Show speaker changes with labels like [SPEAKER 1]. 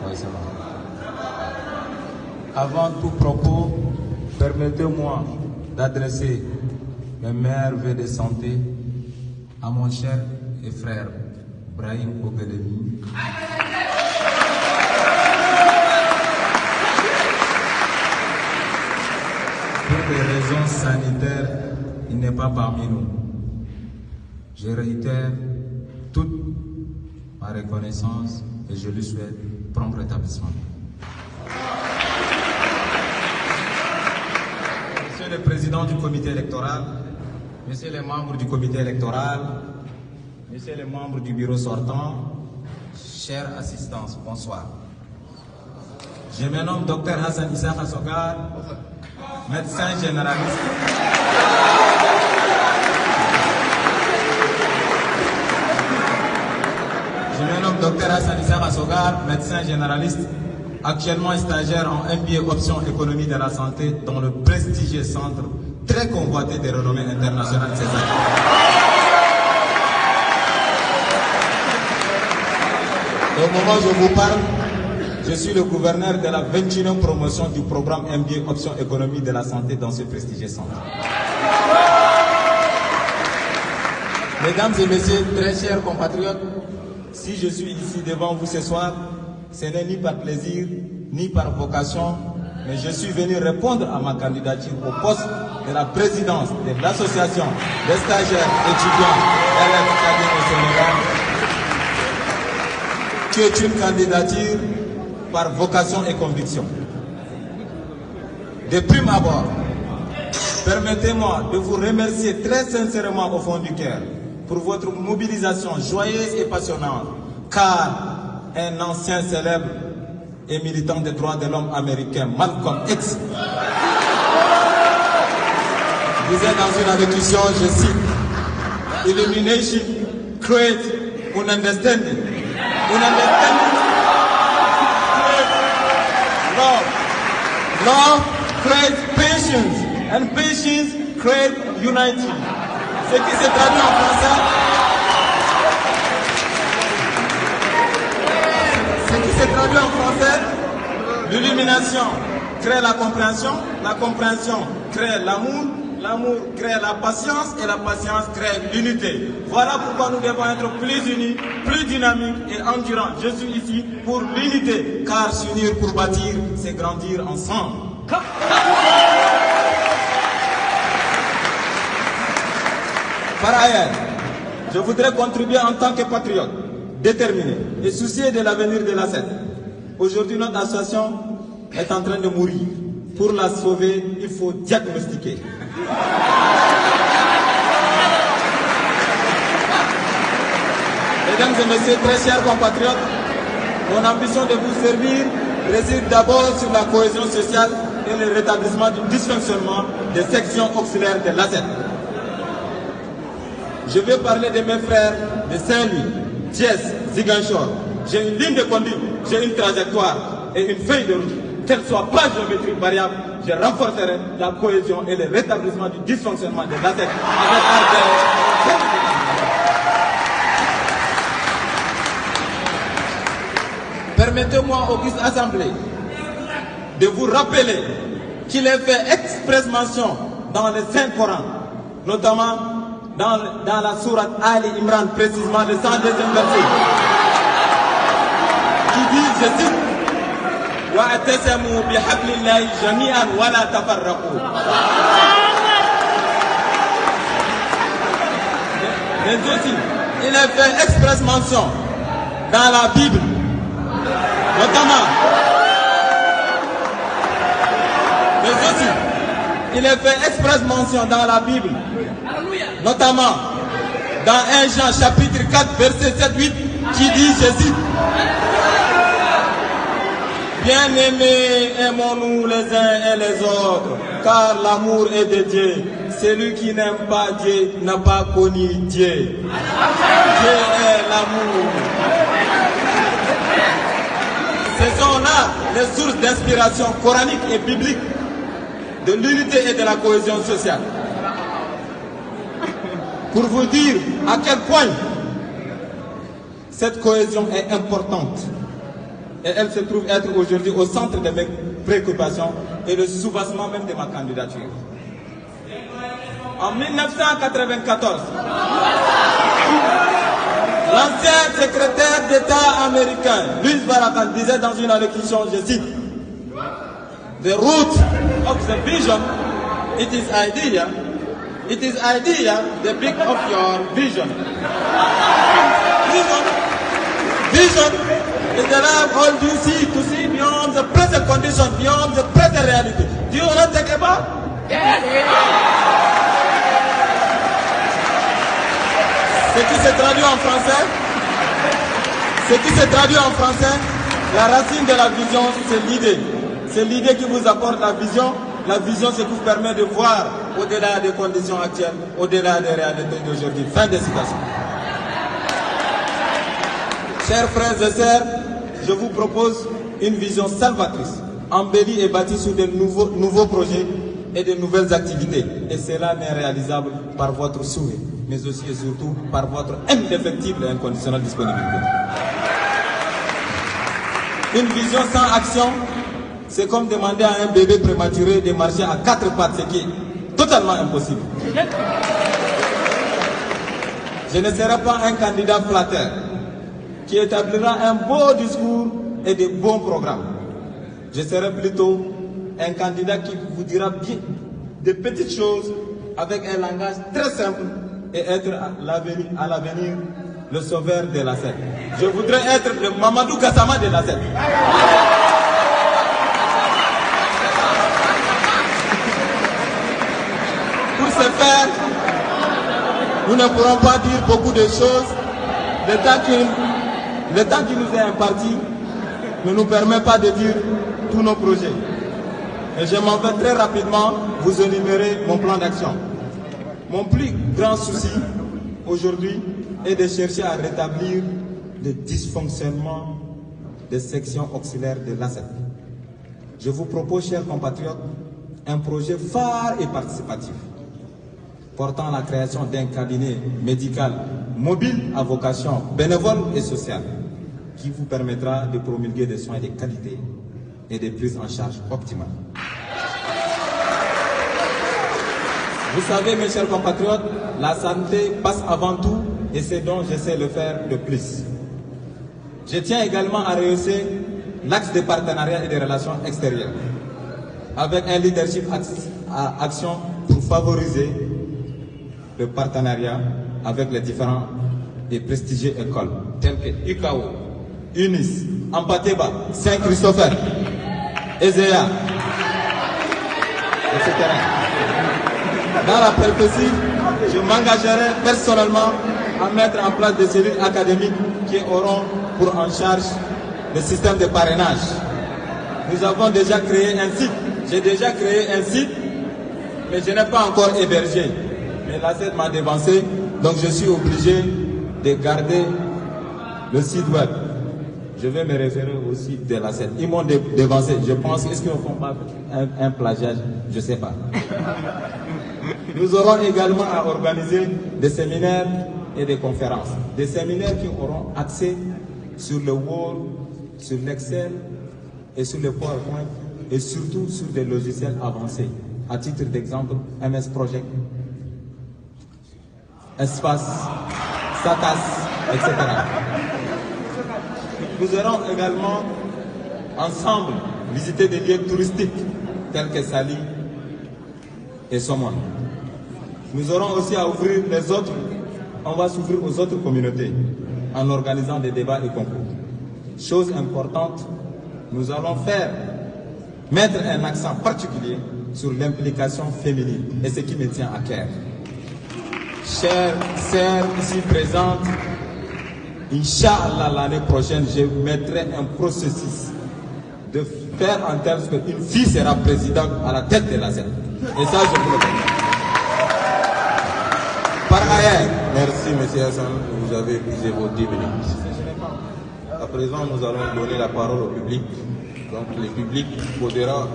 [SPEAKER 1] Oui, c'est bon. Avant tout propos, permettez-moi d'adresser mes meilleurs vœux de santé à mon cher et frère Brahim Ogelemi. Pour des raisons sanitaires, il n'est pas parmi nous. Je réitère toute ma reconnaissance et je lui souhaite prompt rétablissement. Monsieur le Président du comité électoral, Messieurs les membres du comité électoral, Messieurs les membres du bureau sortant, chère assistance, bonsoir. Je me nomme Dr Hassan Issa Sogar, médecin généraliste. Je me nomme Dr Hassan Issa Sogar, médecin généraliste, actuellement stagiaire en MBA option économie de la santé dans le prestigieux centre très convoité des renommées internationales César. Au moment où je vous parle, je suis le gouverneur de la 21e promotion du programme MBA option économie de la santé dans ce prestigieux centre. Mesdames et messieurs, très chers compatriotes, si je suis ici devant vous ce soir, ce n'est ni par plaisir, ni par vocation, mais je suis venu répondre à ma candidature au poste de la présidence de l'association des stagiaires étudiants élèves cadets au Sénégal, qui est une candidature par vocation et conviction. De prime abord, permettez-moi de vous remercier très sincèrement au fond du cœur pour votre mobilisation joyeuse et passionnante, car un ancien célèbre et militant des droits de l'homme américain, Malcolm X, disait dans une allocution, je cite, "Illumination creates an understanding. An understanding creates love. Love creates patience. And patience creates unity." Ce qui se traduit en français. Ce qui se traduit en français, l'illumination crée la compréhension crée l'amour, l'amour crée la patience et la patience crée l'unité. Voilà pourquoi nous devons être plus unis, plus dynamiques et endurants. Je suis ici pour l'unité, car s'unir pour bâtir, c'est grandir ensemble. Par ailleurs, je voudrais contribuer en tant que patriote, déterminé et soucieux de l'avenir de la SED. Aujourd'hui, notre association est en train de mourir. Pour la sauver, il faut diagnostiquer. Mesdames et messieurs, très chers compatriotes, mon ambition de vous servir réside d'abord sur la cohésion sociale et le rétablissement du dysfonctionnement des sections auxiliaires de l'ASET. Je vais parler de mes frères de Saint-Louis, Thiès, Ziguinchor. J'ai une ligne de conduite, j'ai une trajectoire et une feuille de route. Qu'elle soit pas géométrique variable, je renforcerai la cohésion et le rétablissement du dysfonctionnement de l'ASET avec ardeur. Permettez-moi, auguste assemblée, de vous rappeler qu'il est fait express mention dans le Saint-Coran, notamment dans la sourate Ali Imran, précisément le 102e verset, qui dit, je cite, وَاعْتَصِمُوا بِحَبْلِ اللَّهِ جَمِيعًا وَلَا تَفَرَّقُوا. Mais aussi, il est fait express mention dans la Bible, notamment, mais aussi, il est fait express mention dans la Bible, notamment dans 1 Jean chapitre 4 verset 7-8 qui dit, je cite, bien-aimés, aimons-nous les uns et les autres, car l'amour est de Dieu. Celui qui n'aime pas Dieu n'a pas connu Dieu. Dieu est l'amour. Ce sont là les sources d'inspiration coranique et biblique de l'unité et de la cohésion sociale. Pour vous dire à quel point cette cohésion est importante Et elle se trouve être aujourd'hui au centre de mes préoccupations et le soubassement même de ma candidature. En 1994, l'ancien secrétaire d'État américain, Louis Farrakhan, disait dans une allocution, je cite, "The root of the vision, it is idea, the peak of your vision. Vision is the life all you see, to see beyond the present condition, beyond the present reality." Do you want to take a bath? Yes. Ce qui se traduit en français, la racine de la vision, c'est l'idée. C'est l'idée qui vous apporte la vision. La vision, c'est qui vous permet de voir au-delà des conditions actuelles, au-delà des réalités d'aujourd'hui. Fin de citation. Chers frères et sœurs, je vous propose une vision salvatrice, embellie et bâtie sur de nouveaux projets et de nouvelles activités. Et cela n'est réalisable par votre souhait, mais aussi et surtout par votre indéfectible et inconditionnelle disponibilité. Une vision sans action, c'est comme demander à un bébé prématuré de marcher à 4 pattes, ce qui est totalement impossible. Je ne serai pas un candidat flatteur qui établira un beau discours et de bons programmes. Je serai plutôt un candidat qui vous dira bien de petites choses avec un langage très simple et être à l'avenir le sauveur de la scène. Je voudrais être le Mamadou Gassama de la scène. Pour ce faire, nous ne pourrons pas dire beaucoup de choses. Le temps qui nous est imparti ne nous permet pas de dire tous nos projets. Et je m'en vais très rapidement vous énumérer mon plan d'action. Mon plus grand souci aujourd'hui est de chercher à rétablir le dysfonctionnement des sections auxiliaires de l'ASEP. Je vous propose, chers compatriotes, un projet phare et participatif portant la création d'un cabinet médical mobile à vocation bénévole et sociale qui vous permettra de promulguer des soins de qualité et des prises en charge optimales. Vous savez, mes chers compatriotes, la santé passe avant tout et c'est donc j'essaie de le faire de plus. Je tiens également à rehausser l'axe de partenariat et de relations extérieures avec un leadership à action pour favoriser le partenariat avec les différents et prestigieuses écoles telles que UKO, UNIS, Ampateba, Saint-Christopher, ESEA, etc. Dans la perspective, je m'engagerai personnellement à mettre en place des cellules académiques qui auront pour en charge le système de parrainage. Nous avons déjà créé un site. J'ai déjà créé un site, mais je n'ai pas encore hébergé. Mais l'ASEP m'a dévancé, donc je suis obligé de garder le site web. Je vais me référer au site de l'ASEP. Ils m'ont dévancé. Je pense, est-ce qu'ils ne font pas un plagiage? Je ne sais pas. Nous aurons également à organiser des séminaires et des conférences. Des séminaires qui auront accès sur le Word, sur l'Excel et sur le PowerPoint et surtout sur des logiciels avancés. À titre d'exemple, MS Project, Espace, Satas, etc. Nous aurons également ensemble visité des lieux touristiques tels que Sali et Somone. Nous aurons aussi à ouvrir les autres, on va s'ouvrir aux autres communautés en organisant des débats et concours. Chose importante, nous allons mettre un accent particulier sur l'implication féminine et ce qui me tient à cœur. Chères sœurs ici présentes, Inch'Allah, l'année prochaine, je mettrai un processus de faire en telle sorte qu'une fille sera présidente à la tête de la scène. Et ça, je vous le dis. Par ailleurs,
[SPEAKER 2] merci M. Hassan, vous avez épuisé vos 10 minutes. À présent, nous allons donner la parole au public. Donc, le public posera